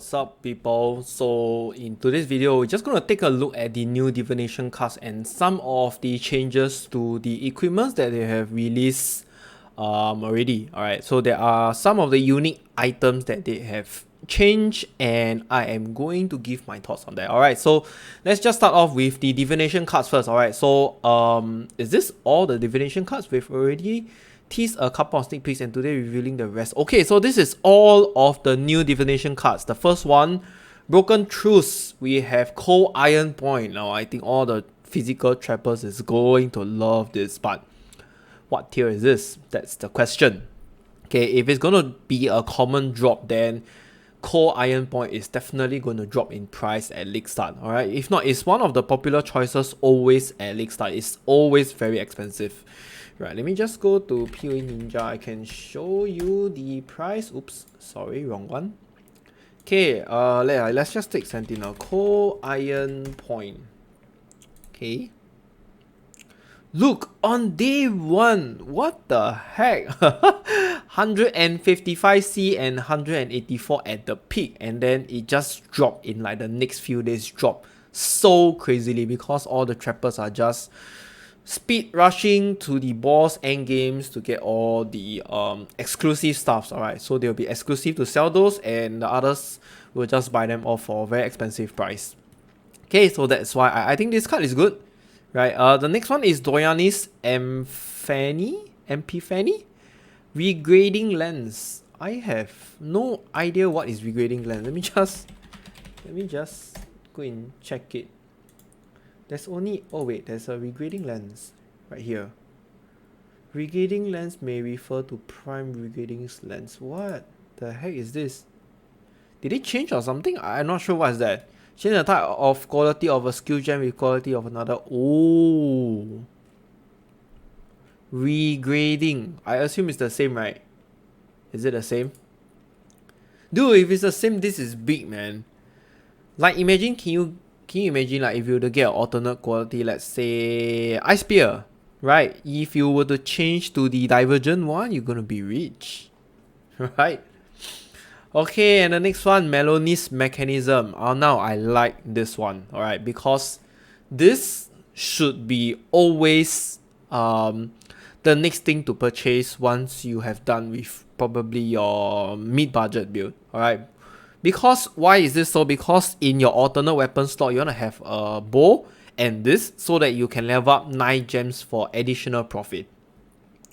What's up, people? So in today's video, we're just going to take a look at the new Divination cards and some of the changes to the equipment that they have released already. Alright, so there are some of the unique items that they have changed, and I am going to give my thoughts on that. Alright, so let's just start off with the Divination cards first. Alright, so is this all the Divination cards we've already teased a couple of sneak peeks, and today revealing the rest? Okay, so this is all of the new Divination cards. The first one, Broken Truce. We have Cold Iron Point. Now I think all the physical trappers is going to love this, but what tier is this? That's the question. Okay, if it's going to be a common drop, then Cold Iron Point is definitely going to drop in price at league start. Alright, if not, it's one of the popular choices always at league start. It's always very expensive. Right, let me just go to PoE Ninja. I can show you the price. Oops, sorry, wrong one. Okay, let's just take Sentinel. Cold Iron Point. Okay. Look, on day 1, what the heck? 155C and 184 at the peak, and then it just dropped in like the next few days. Dropped so crazily because all the trappers are just speed rushing to the boss end games to get all the exclusive stuffs. Alright, so they'll be exclusive to sell those, and the others will just buy them off for a very expensive price. Okay, so that's why I think this card is good. Right, the next one is Doyanis Epiphany Regrading Lens. I have no idea what is regrading lens. Let me just go and check it. There's only, oh wait, there's a regrading lens right here. Regrading lens may refer to prime regrading lens. What the heck is this? Did it change or something? I'm not sure what is that. Change the type of quality of a skill gem with quality of another. Oh, regrading. I assume it's the same, right? Is it the same? Dude, if it's the same, this is big, man. Like, imagine, can you imagine, like, if you were to get an alternate quality, let's say Ice Spear, right? If you were to change to the Divergent one, you're gonna be rich, right? Okay, and the next one, Melonis Mechanism. Now I like this one, alright, because this should be always the next thing to purchase once you have done with probably your mid-budget build, alright. Because why is this so? Because in your alternate weapon slot, you want to have a bow and this, so that you can level up 9 gems for additional profit.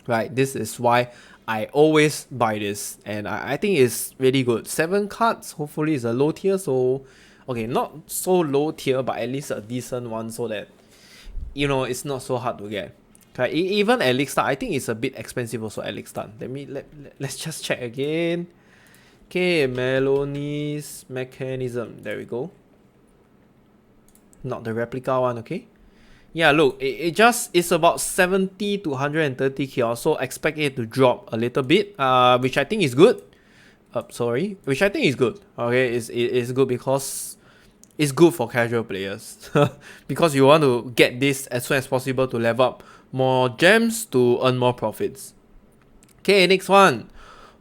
Right, this is why I always buy this, and I think it's really good. 7 cards, hopefully it's a low tier, so okay, not so low tier, but at least a decent one, so that, you know, it's not so hard to get. Okay, even at league start, I think it's a bit expensive also at league start. Let's just check again. Okay, Melonis Mechanism. There we go. Not the replica one, okay? Yeah, look, it's about 70 to 130 kills, so expect it to drop a little bit, which I think is good. Which I think is good. Okay, it's good because it's good for casual players. Because you want to get this as soon as possible to level up more gems to earn more profits. Okay, next one.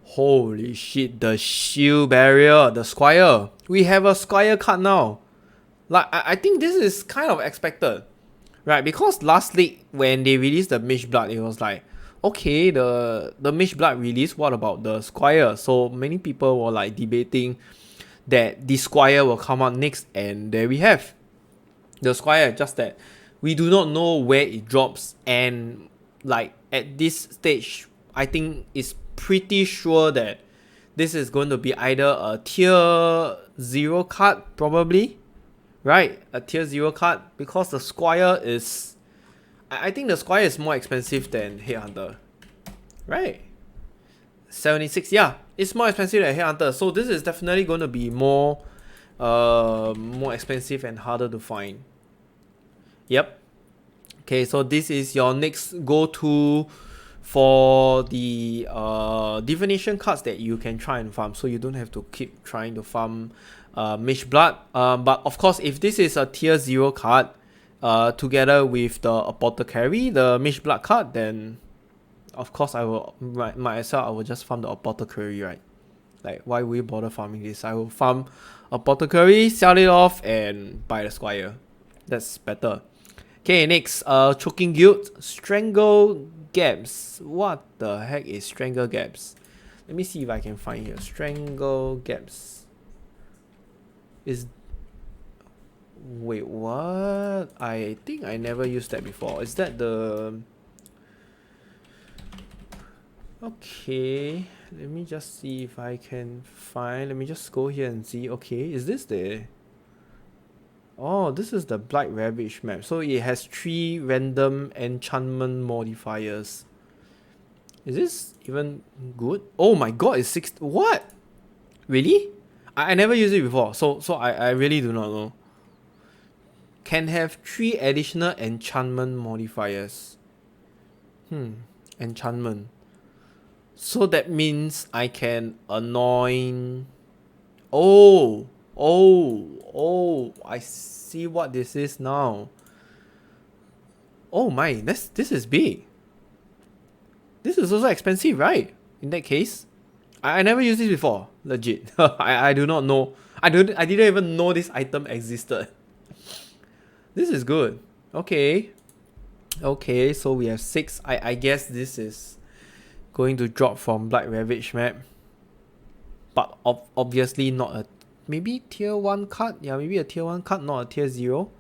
Holy shit, the shield barrier, the Squire. We have a Squire card now. Like, I think this is kind of expected. Right, because last league when they released the Mage Blood, it was like, okay, the Mage Blood release, what about the Squire? So many people were like debating that the Squire will come out next, and there we have the Squire. Just that we do not know where it drops, and like at this stage, I think it's pretty sure that this is going to be either a tier 0 card, probably. Right, a tier 0 card, because the Squire is, I think the Squire is more expensive than Headhunter. Right, 76, yeah, it's more expensive than Headhunter, so this is definitely going to be more expensive and harder to find. Yep. Okay, so this is your next go-to for the divination cards that you can try and farm, so you don't have to keep trying to farm Mage Blood. But of course, if this is a tier 0 card together with the Apothecary, the Mage Blood card, then of course I will, myself, I will just farm the Apothecary, right? Like, why will you bother farming this? I will farm Apothecary, sell it off, and buy the Squire. That's better. Okay, next, Choking Guild, Strangle Gaps. What the heck is Strangle Gaps? Let me see if I can find here. Strangle Gaps. Wait, what? I think I never used that before. Is that the... Okay, let me just see if I can find... Let me just go here and see. Okay, is this the... Oh, this is the Blight Ravage map. So it has 3 random enchantment modifiers. Is this even good? Oh my god, it's 6... What? Really? I never used it before, so I really do not know. Can have 3 additional enchantment modifiers. Enchantment. So that means I can anoint... Oh, I see what this is now. Oh my, this is big. This is also expensive, right? In that case, I never used this before. Legit. I do not know. I didn't even know this item existed. This is good. Okay. Okay, so we have 6. I guess this is going to drop from Blight Ravage map. But obviously not a... Maybe tier 1 card? Yeah, maybe a tier 1 card, not a tier 0.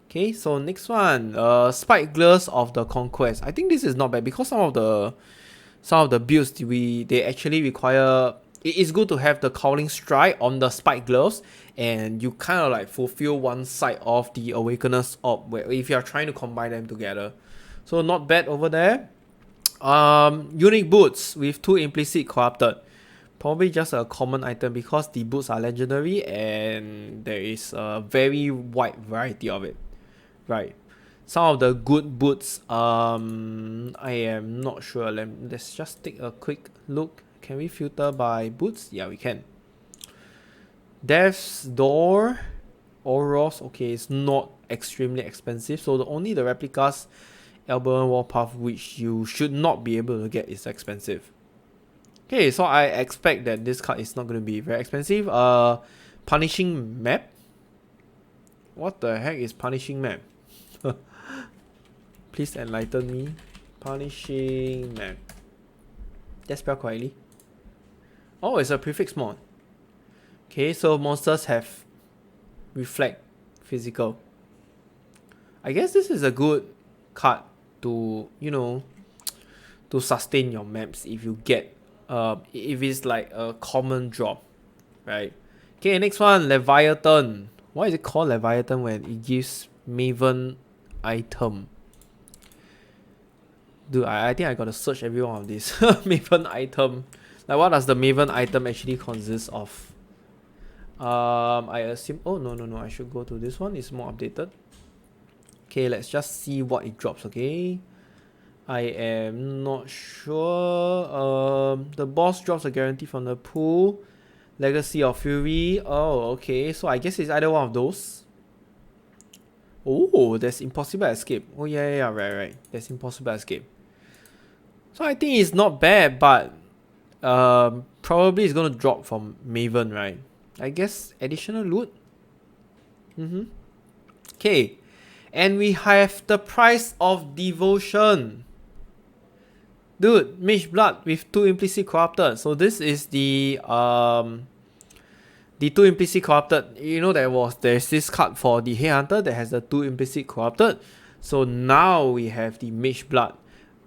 Okay, so next one. Spike Gloves of the Conquest. I think this is not bad because some of the builds they actually require... It is good to have the Cowling Strike on the Spike Gloves, and you kind of like fulfill one side of the Awakener's Orb where if you are trying to combine them together. So not bad over there. Unique Boots with 2 Implicit Corrupted. Probably just a common item because the boots are legendary and there is a very wide variety of it. Right. Some of the good boots, I am not sure. Let's just take a quick look. Can we filter by boots? Yeah, we can. Death's Door, Oros. Okay, it's not extremely expensive. So only the replicas, Albion Warpath, which you should not be able to get, is expensive. Okay, so I expect that this card is not going to be very expensive. Punishing Map. What the heck is Punishing Map? Please enlighten me. Punishing Map. That's spelled correctly. Oh, it's a prefix mod. Okay, so monsters have reflect physical. I guess this is a good card to, you know, to sustain your maps if you get if it's like a common drop, right? Okay, next one, Leviathan. Why is it called Leviathan when it gives Maven item? Dude, I think I gotta search every one of these. Maven item. Like, what does the Maven item actually consist of? I assume... Oh, no. I should go to this one. It's more updated. Okay, let's just see what it drops, okay? I am not sure. The boss drops a guarantee from the pool. Legacy of Fury. Oh, okay. So I guess it's either one of those. Oh, there's Impossible Escape. Oh, yeah, right. There's Impossible Escape. So I think it's not bad, but probably it's gonna drop from Maven, right? I guess additional loot. Okay, and we have the Price of Devotion. Dude, Mage Blood with 2 Implicit Corrupted. So this is the 2 Implicit Corrupted. You know, there's this card for the Headhunter that has the 2 Implicit Corrupted. So now we have the Mage Blood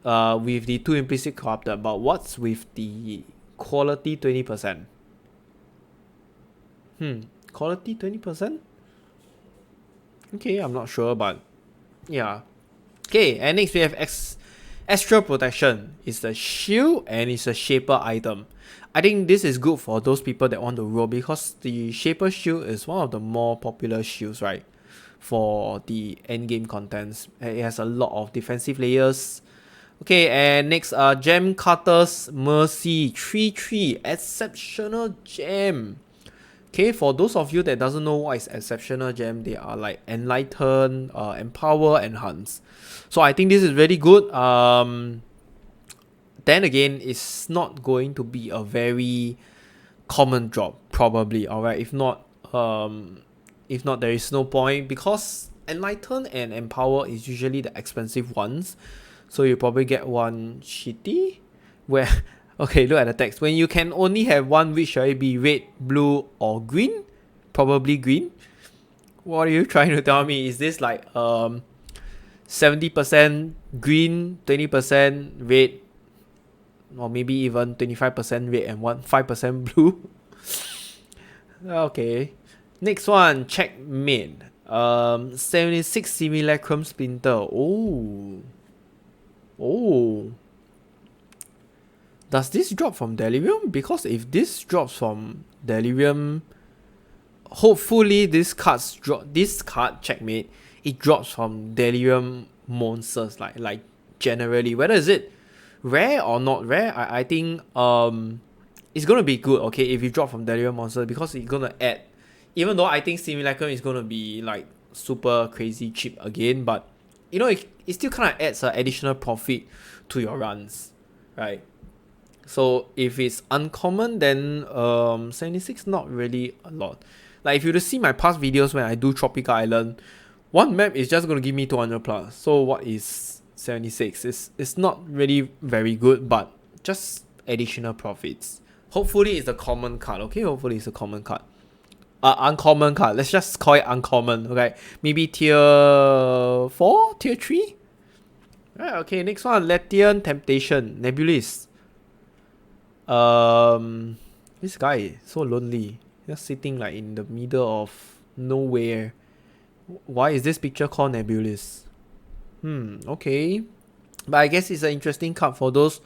with the 2 Implicit Corrupted. But what's with the quality 20%? Quality 20%? Okay, I'm not sure, but yeah. Okay, and next we have Astral Protection. It's a shield and it's a Shaper item. I think this is good for those people that want to roll because the Shaper shield is one of the more popular shields, right? For the endgame contents. It has a lot of defensive layers. Okay, and next, Gem Cutter's Mercy 3/3 Exceptional Gem. Okay, for those of you that doesn't know what is Exceptional Gem, they are like Enlighten, Empower, Enhance. So I think this is really good. Then again, it's not going to be a very common drop, probably, alright. If not, there is no point, because Enlighten and Empower is usually the expensive ones. So you probably get one shitty, where okay, look at the text. When you can only have one, which shall it be, red, blue, or green? Probably green. What are you trying to tell me? Is this like 70% green, 20% red, or maybe even 25% red and 5% blue? Okay. Next one, checkmate. 76 Simulacrum Splinter. Oh. Does this drop from Delirium? Because if this drops from Delirium, hopefully this card checkmate, it drops from Delirium monsters, like generally. Whether is it rare or not rare, I think it's gonna be good, okay, if you drop from Delirium monster, because it's gonna add, even though I think Simulacrum is gonna be like super crazy cheap again, but you know, it still kind of adds an additional profit to your runs, right? So if it's uncommon, then 76 not really a lot. Like if you were to see my past videos when I do Tropical Island, one map is just gonna give me 200 plus. So what is 76? It's not really very good, but just additional profits. Hopefully it's a common card, okay? Hopefully it's a common card. Uncommon card. Let's just call it uncommon, okay? Maybe tier 4, tier 3? Right, okay, next one, Lethian Temptation, Nebulist. This guy is so lonely. Just sitting like in the middle of nowhere. Why is this picture called Nebulous? Okay. But I guess it's an interesting card for those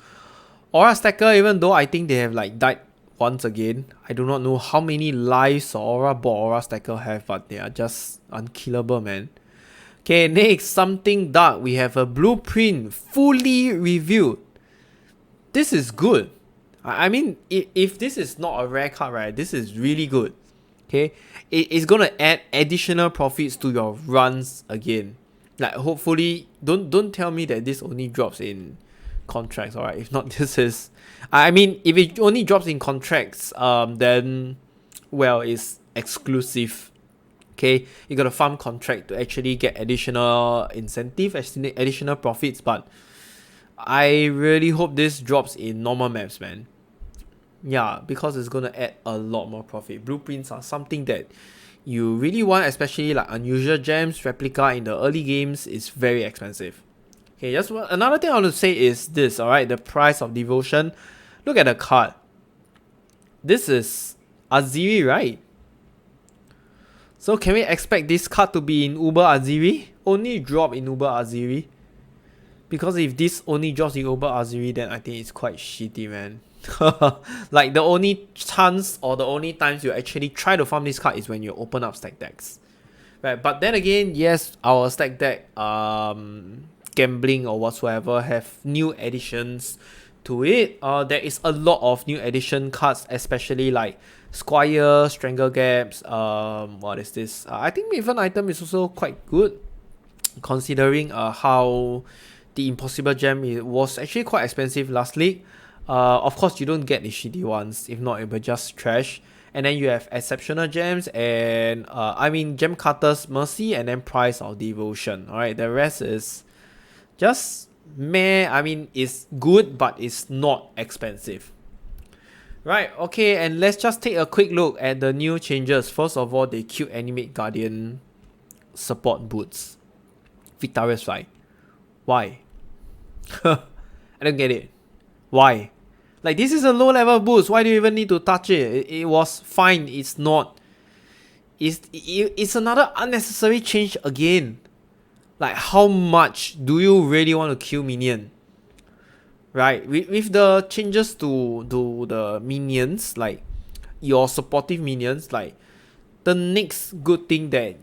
Aura Stacker, even though I think they have like died once again. I do not know how many lives Aura Stacker have, but they are just unkillable, man. Okay, next, Something Dark. We have a blueprint fully reviewed. This is good. I mean, if this is not a rare card, right, this is really good. Okay, it's gonna add additional profits to your runs again. Like, hopefully, don't tell me that this only drops in contracts, alright? If not, this is, I mean, if it only drops in contracts, then, well, it's exclusive. Okay, you gotta farm contract to actually get additional incentive, additional profits, but I really hope this drops in normal maps, man. Yeah, because it's gonna add a lot more profit. Blueprints are something that you really want, especially like unusual gems. Replica in the early games is very expensive. Okay, just another thing I want to say is this, alright? The price of Devotion. Look at the card. This is Aziri, right? So can we expect this card to be in Uber Aziri? Only drop in Uber Aziri? Because if this only drops in Uber Aziri, then I think it's quite shitty, man. Like, the only chance or the only times you actually try to farm this card is when you open up stack decks, right? But then again, yes, our stack deck gambling or whatsoever have new additions to it. There is a lot of new addition cards, especially like Squire, Strangle Gaps. What is this? I think Maven item is also quite good, considering how the Impossible Gem was actually quite expensive last league. Of course, you don't get the shitty ones. If not, it will just trash. And then you have Exceptional Gems and Gem Cutter's Mercy and then Price of Devotion. Alright, the rest is just meh. I mean, it's good, but it's not expensive. Right, okay, and let's just take a quick look at the new changes. First of all, they killed Animate Guardian support boots. Victorious Flight. Why? I don't get it. Why? Like, this is a low level boost. Why do you even need to touch it? It was fine. It's not. It's another unnecessary change again. Like, how much do you really want to kill minion? Right? With the changes to the minions, like your supportive minions, like the next good thing that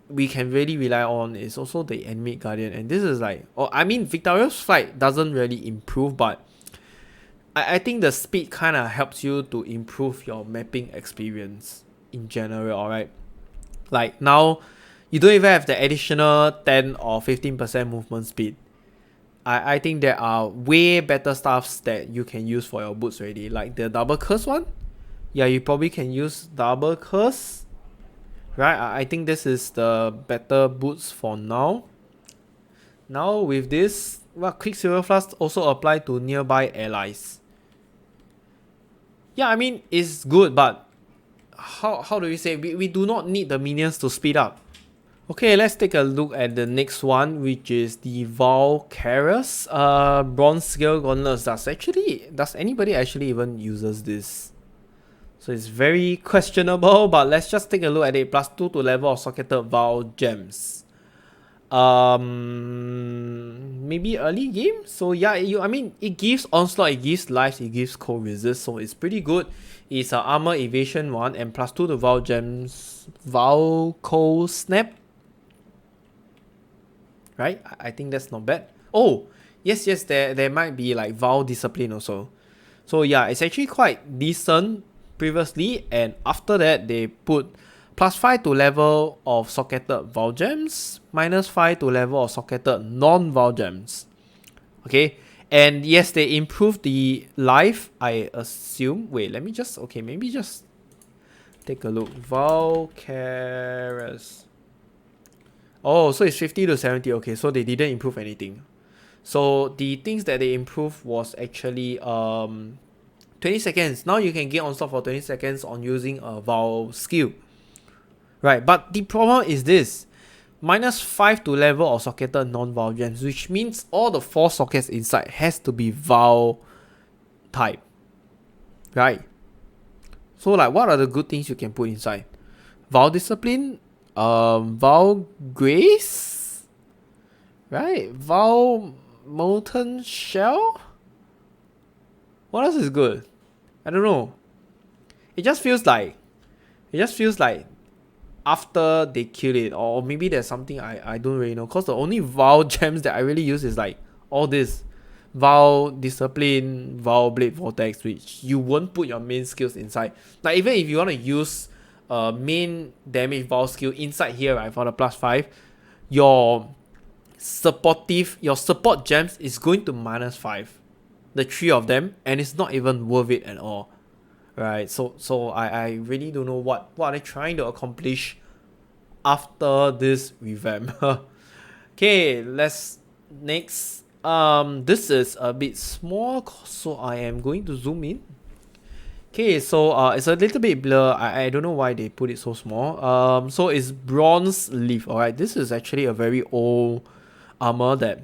we can really rely on is also the Animate Guardian. And this is like, Victorious Flight doesn't really improve, but I think the speed kind of helps you to improve your mapping experience in general, alright? Like, now, you don't even have the additional 10 or 15% movement speed. I think there are way better stuffs that you can use for your boots already. Like the double curse one. Yeah, you probably can use double curse. Right? I think this is the better boots for now. Now with this, well, Quicksilver Flask also apply to nearby allies. Yeah, I mean, it's good, but how do we say? We do not need the minions to speed up. Okay, let's take a look at the next one, which is the Valkyrius bronze scale gauntlets. Does anybody actually even uses this? So it's very questionable, but let's just take a look at it. +2 to level of socketed Val gems. Maybe early game. So yeah, I mean, it gives onslaught, it gives lives, it gives cold resist, so it's pretty good. It's an armor evasion one and +2 to Val gems, Val cold snap. Right? I think that's not bad. Oh, yes, there might be like Val discipline also. So yeah, it's actually quite decent previously, and after that they put +5 to level of socketed Val gems, -5 to level of socketed non-Val gems. Okay, and yes, they improved the life, I assume. Wait, let me just, okay, maybe just take a look. Valkyrius. Oh, so it's 50 to 70. Okay, so they didn't improve anything. So the things that they improved was actually 20 seconds. Now you can get onslaught for 20 seconds on using a Val skill. Right, but the problem is this. -5 to level of socketed non-Val gems, which means all the 4 sockets inside has to be Val type. Right? So like, what are the good things you can put inside? Val discipline, Val grace, right? Val molten shell. What else is good? I don't know. It just feels like after they kill it, or maybe there's something I don't really know. Cause the only Val gems that I really use is like all this. Val discipline, Val blade vortex, which you won't put your main skills inside. Like even if you want to use main damage Val skill inside here, right, for the +5, your support gems is going to -5. The 3 of them, and it's not even worth it at all. Right, so I really don't know what are they trying to accomplish after this revamp. Okay, let's next. This is a bit small, so I am going to zoom in. Okay, so it's a little bit blur. I don't know why they put it so small. So it's Bronn's Lith. Alright, this is actually a very old armor that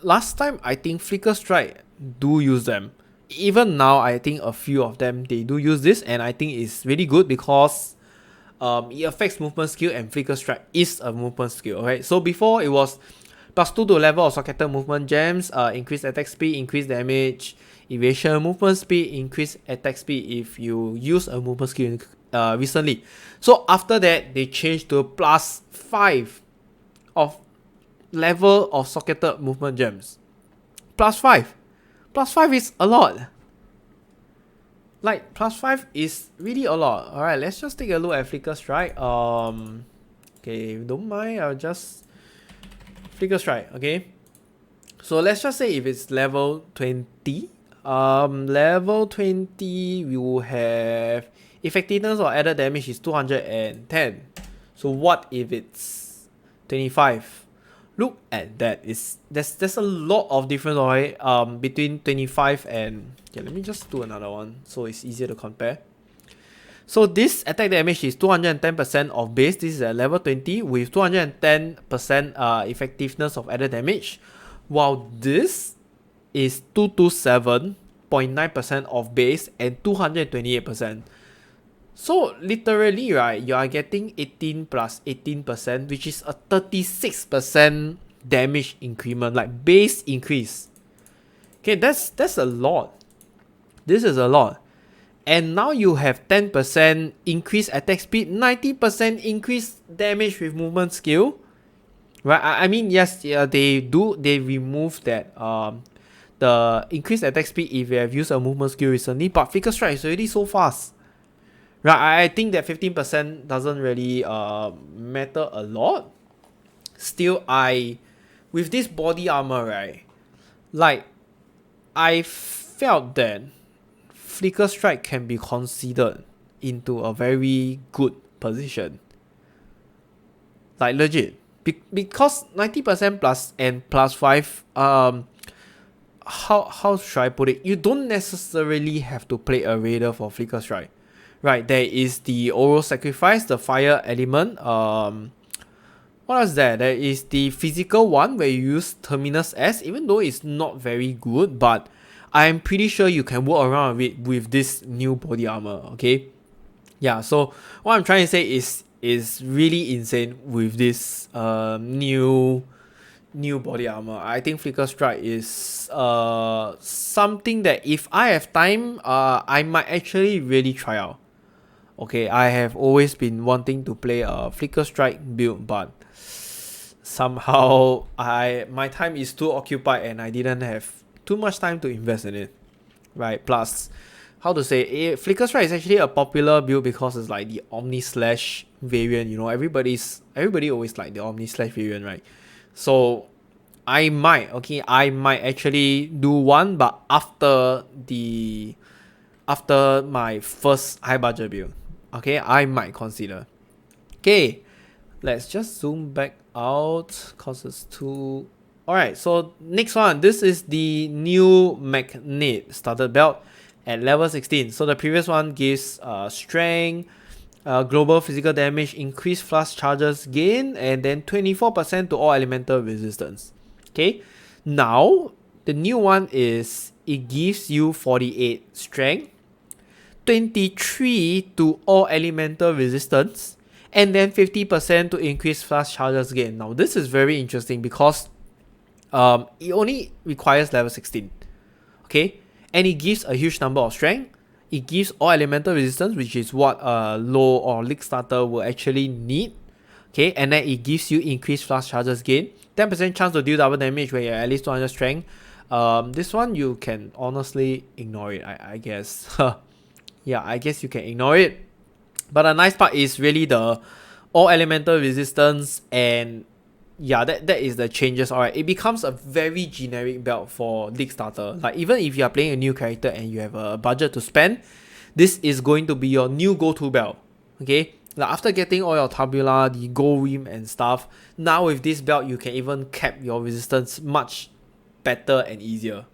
last time I think Flicker Strike do use them. Even now, I think a few of them, they do use this, and I think it's really good because it affects movement skill, and Flicker Strike is a movement skill. Okay, so before it was +2 to level of socketed movement gems, increase attack speed, increase damage, evasion, movement speed, increase attack speed if you use a movement skill recently. So after that, they changed to +5 of level of socketed movement gems. +5. +5 is a lot. Like, +5 is really a lot. Alright, let's just take a look at Flicker Strike. Okay, don't mind, I'll just Flicker Strike, okay? So let's just say if it's level 20. Level 20 we will have effectiveness or added damage is 210. So what if it's 25? Look at that. There's a lot of difference, alright, between 25 and... Okay, let me just do another one so it's easier to compare. So this attack damage is 210% of base. This is at level 20 with 210% effectiveness of added damage. While this is 227.9% of base and 228%. So literally, right, you are getting 18 plus 18%, which is a 36% damage increment, like base increase. Okay, that's a lot. This is a lot. And now you have 10% increased attack speed, 90% increased damage with movement skill. Right? I mean, yes, they remove that the increased attack speed if you have used a movement skill recently, but Flicker Strike is already so fast. Right, I think that 15% doesn't really matter a lot. Still, with this body armor, right, Like, I felt that Flicker Strike can be considered into a very good position. Like, legit. Because 90% plus and plus 5, how should I put it? You don't necessarily have to play a Raider for Flicker Strike. Right, there is the Oral Sacrifice, the Fire Element. What else there? There is the physical one where you use Terminus S, even though it's not very good, but I'm pretty sure you can work around with it with this new body armor, okay? Yeah, so what I'm trying to say is really insane with this new body armor. I think Flicker Strike is something that if I have time, I might actually really try out. Okay, I have always been wanting to play a Flicker Strike build, but somehow my time is too occupied and I didn't have too much time to invest in it. Right, plus how to say, Flicker Strike is actually a popular build because it's like the Omni Slash variant, you know, everybody always like the Omni Slash variant, right? So I might actually do one, but after my first high budget build. Okay, I might consider. Okay, let's just zoom back out cause it's too. Alright, so next one, this is the new Magnet starter belt at level 16. So the previous one gives strength, global physical damage, increased flash charges gain, and then 24% to all elemental resistance. Okay, now the new one is it gives you 48 strength, 23 to all elemental resistance, and then 50% to increase flash charges gain. Now this is very interesting because it only requires level 16. Okay, and it gives a huge number of strength. It gives all elemental resistance, which is what a low or league starter will actually need. Okay, and then it gives you increased flash charges gain, 10% chance to deal double damage when you're at least 200 strength. This one you can honestly ignore it, I guess. Yeah, I guess you can ignore it. But the nice part is really the all elemental resistance, and yeah, that is the changes. Alright, it becomes a very generic belt for league starter. Like even if you are playing a new character and you have a budget to spend, this is going to be your new go-to belt. Okay, like after getting all your tabula, the gold rim and stuff, now with this belt you can even cap your resistance much better and easier.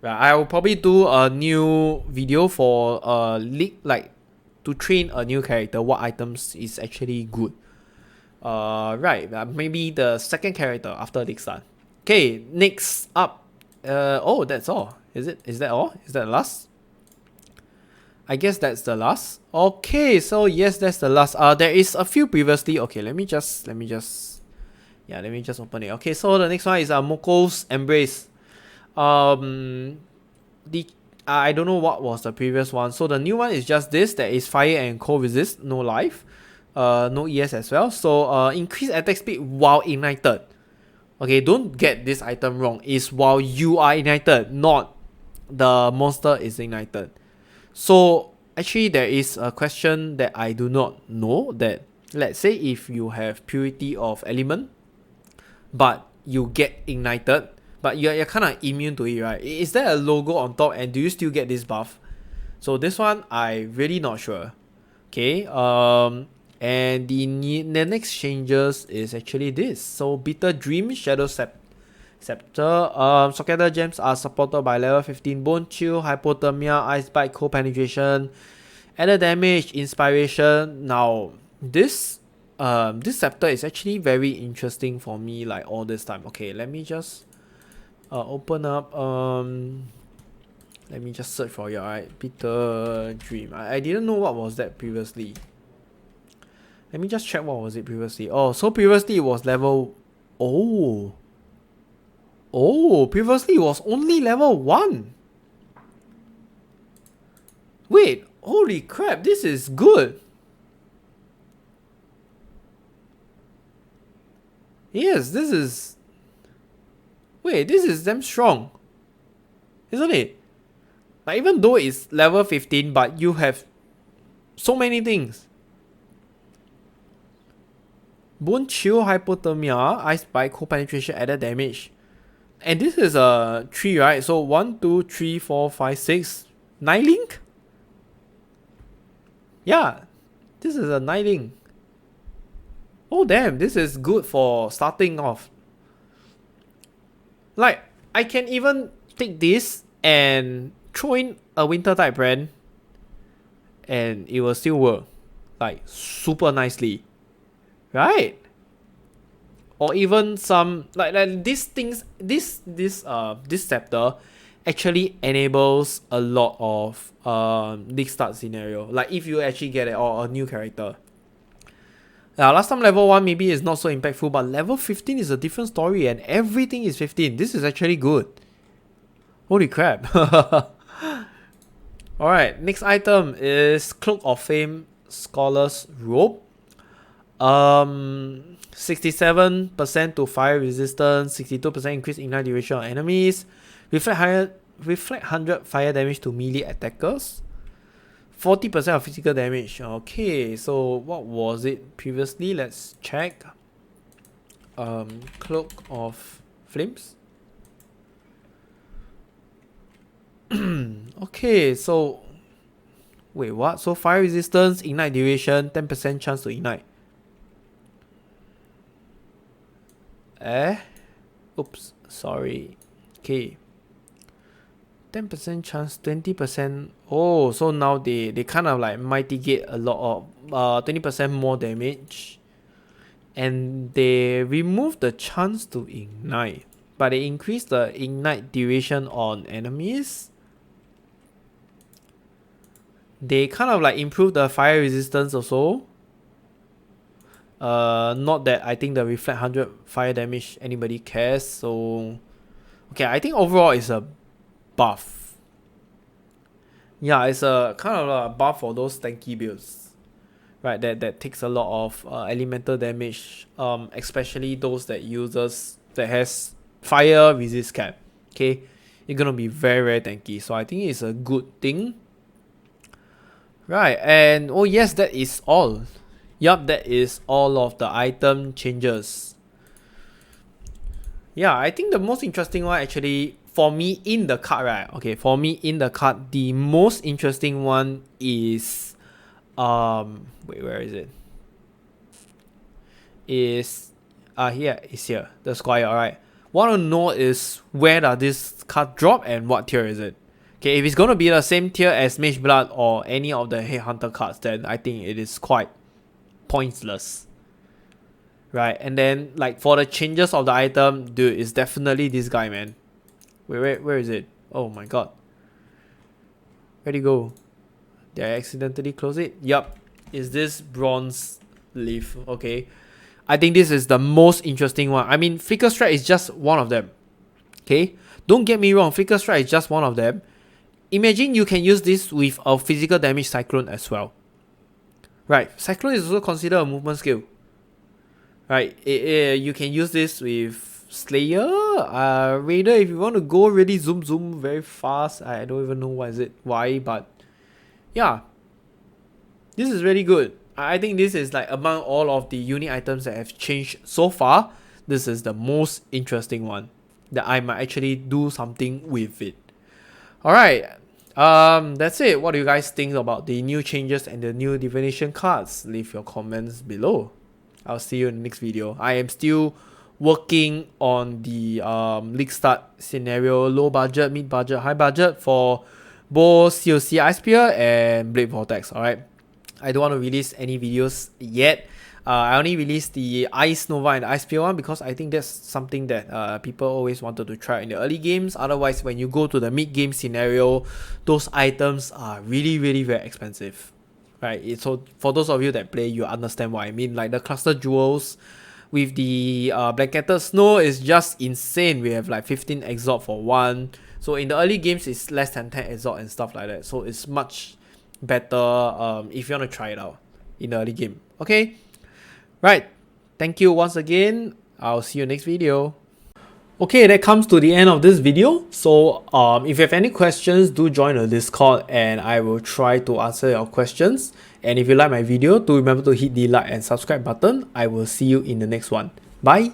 Right, I will probably do a new video for league, like to train a new character, what items is actually good. Right, maybe the second character after league start. Okay, next up. Oh, that's all. Is it? Is that all? Is that the last? I guess that's the last. Okay, so yes, that's the last. There is a few previously. Okay, let me just open it. Okay, so the next one is Moko's Embrace. I don't know what was the previous one. So the new one is just this. That is fire and cold resist, no life, no ES as well. So increase attack speed while ignited. Okay, don't get this item wrong. It's while you are ignited, not the monster is ignited. So actually there is a question that I do not know, that let's say if you have purity of element but you get ignited, but you're kind of immune to it, right? Is there a logo on top and do you still get this buff? So this one I really not sure. Okay, and the next changes is actually this. So Bitter Dream, Shadow Scepter, Socketer Gems are supported by level 15 Bone Chill, Hypothermia, Ice Bite, Cold Penetration, added damage, Inspiration. Now this scepter is actually very interesting for me, like all this time. Okay, let me just open up. Let me just search for you. Alright, Bitter Dream. I didn't know what was that previously. Let me just check what was it previously. Oh, so previously it was level. Previously it was only level 1. Wait, holy crap, this is good. Yes, this is. Wait, this is damn strong. Isn't it? Like, even though it's level 15, but you have so many things. Bone Chill, Hypothermia, Ice Bite, Cold Penetration, added damage. And this is a 3, right? So 1, 2, 3, 4, 5, 6, 9 link? Yeah, this is a 9 link. Oh damn, this is good for starting off. Like, I can even take this and throw in a winter type brand and it will still work. Like, super nicely. Right? Or even some like these things, this scepter actually enables a lot of league start scenario. Like if you actually get it, or a new character. Last time level 1 maybe is not so impactful, but level 15 is a different story and everything is 15. This is actually good. Holy crap. Alright, next item is Cloak of Fame Scholar's Robe. 67% to fire resistance, 62% increase ignite duration on enemies, reflect 100 fire damage to melee attackers, 40% of physical damage. Okay, so what was it previously? Let's check. Cloak of Flames. Okay, so wait, what? So fire resistance, ignite duration, 10% chance to ignite. Oops, sorry. Okay. 10% chance, 20%. Oh, so now they kind of like mitigate a lot of 20% more damage. And they remove the chance to ignite. But they increase the ignite duration on enemies. They kind of like improve the fire resistance also. Not that I think the reflect 100 fire damage anybody cares. So okay, I think overall it's a buff. Yeah, it's a kind of a buff for those tanky builds, right? That takes a lot of elemental damage, especially those that has fire resist cap. Okay, you're gonna be very tanky. So I think it's a good thing. Right, and oh yes, that is all. Yup, that is all of the item changes. Yeah, I think the most interesting one actually, for me in the card, right? Okay, for me in the card, the most interesting one is, wait, where is it? Here, it's here, the Squire, alright. What I want to know is where does this card drop and what tier is it? Okay, if it's gonna be the same tier as Mage Blood or any of the Headhunter cards, then I think it is quite pointless. Right, and then like for the changes of the item, dude, it's definitely this guy, man. Where is it? Oh my god. Where'd he go? Did I accidentally close it? Yup, is this Bronn's Lith? Okay, I think this is the most interesting one. I mean, Flicker Strike is just one of them. Okay, don't get me wrong, Flicker Strike is just one of them. Imagine you can use this with a physical damage Cyclone as well. Right, Cyclone is also considered a movement skill. Right, you can use this with Slayer, Raider if you want to go really zoom very fast. I don't even know why, but yeah, this is really good. I think this is like among all of the unique items that have changed so far, this is the most interesting one that I might actually do something with it. Alright, that's it. What do you guys think about the new changes and the new Divination cards? Leave your comments below. I'll see you in the next video. I am still working on the league start scenario, low budget, mid budget, high budget for both CoC Ice Spear and Blade Vortex. Alright, I don't want to release any videos yet. I only released the Ice Nova and the Ice Spear one because I think that's something that people always wanted to try in the early games. Otherwise, when you go to the mid game scenario, those items are really very expensive. Right, so for those of you that play, you understand what I mean. Like the cluster jewels with the blanketed snow is just insane. We have like 15 exalt for one. So in the early games, it's less than 10 exalt and stuff like that. So it's much better if you want to try it out in the early game. Okay, right. Thank you once again. I'll see you next video. Okay, that comes to the end of this video. So if you have any questions, do join the Discord and I will try to answer your questions. And if you like my video, do remember to hit the like and subscribe button. I will see you in the next one. Bye.